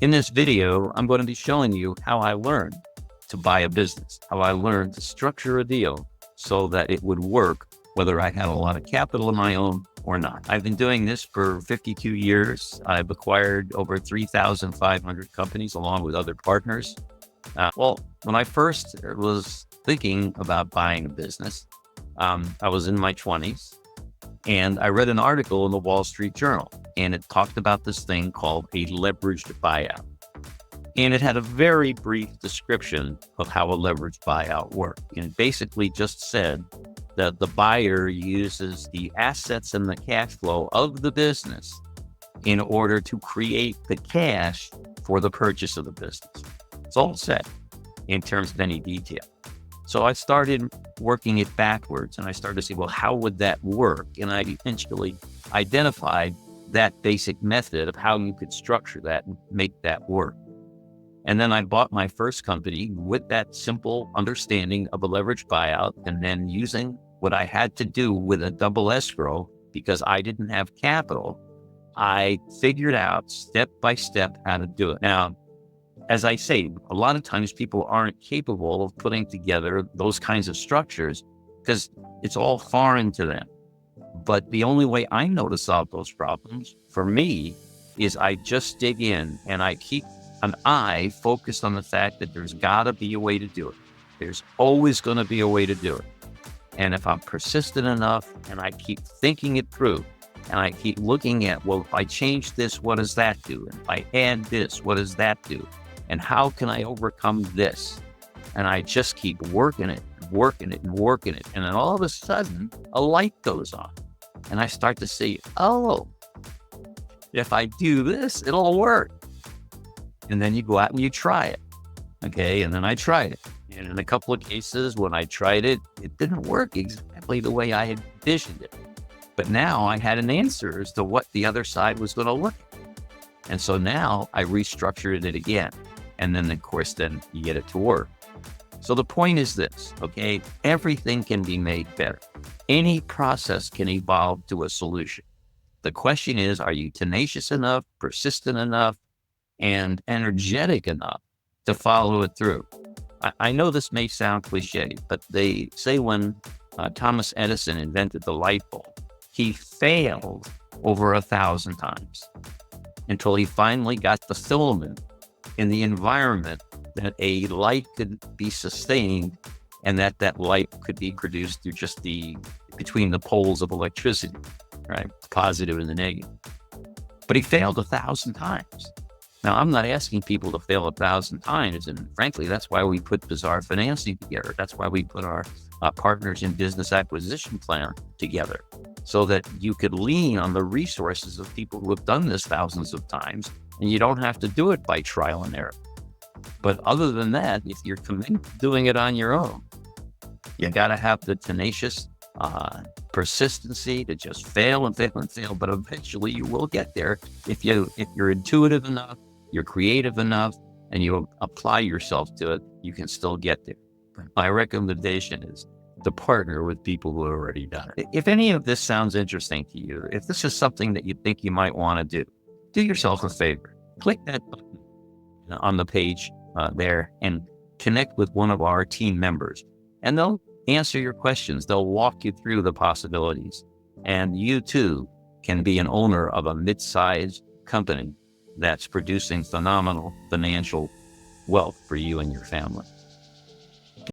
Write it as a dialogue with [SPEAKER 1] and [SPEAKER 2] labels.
[SPEAKER 1] In this video, I'm going to be showing you how I learned to buy a business, how I learned to structure a deal so that it would work whether I had a lot of capital of my own or not. I've been doing this for 52 years. I've acquired over 3,500 companies along with other partners. When I first was thinking about buying a business, I was in my 20s. And I read an article in the Wall Street Journal, and it talked about this thing called a leveraged buyout. And it had a very brief description of how a leveraged buyout worked. And it basically just said that the buyer uses the assets and the cash flow of the business in order to create the cash for the purchase of the business. It's all said in terms of any detail. So I started working it backwards, and I started to see, well, how would that work? And I eventually identified that basic method of how you could structure that and make that work. And then I bought my first company with that simple understanding of a leveraged buyout, and then using what I had to do with a double escrow because I didn't have capital, I figured out step by step how to do it. Now, as I say, a lot of times people aren't capable of putting together those kinds of structures because it's all foreign to them. But the only way I know to solve those problems for me is I just dig in and I keep an eye focused on the fact that there's got to be a way to do it. There's always going to be a way to do it. And if I'm persistent enough and I keep thinking it through and I keep looking at, well, if I change this, what does that do? And if I add this, what does that do? And how can I overcome this? And I just keep working it, working it, and working it. And then all of a sudden, a light goes on. And I start to see, oh, if I do this, it'll work. And then you go out and you try it. Okay. And then I tried it. And in a couple of cases, when I tried it, it didn't work exactly the way I had envisioned it. But now I had an answer as to what the other side was going to look at. And so now I restructured it again. And then, of course, then you get it to work. So the point is this, okay? Everything can be made better. Any process can evolve to a solution. The question is, are you tenacious enough, persistent enough, and energetic enough to follow it through? I know this may sound cliche, but they say when Thomas Edison invented the light bulb, he failed over 1,000 times until he finally got the filament in the environment that a light could be sustained and that light could be produced through just between the poles of electricity, right? The positive and the negative. But he failed 1,000 times. Now, I'm not asking people to fail 1,000 times. And frankly, that's why we put Bizar Financing together. That's why we put our partners in business acquisition plan together so that you could lean on the resources of people who have done this thousands of times. And you don't have to do it by trial and error. But other than that, if you're committed to doing it on your own, you got to have the tenacious persistency to just fail and fail and fail. But eventually you will get there if you're intuitive enough, you're creative enough, and you apply yourself to it, you can still get there. My recommendation is to partner with people who have already done it. If any of this sounds interesting to you, if this is something that you think you might want to do yourself a favor. Click that button on the page there and connect with one of our team members. And they'll answer your questions. They'll walk you through the possibilities. And you too can be an owner of a mid-sized company that's producing phenomenal financial wealth for you and your family.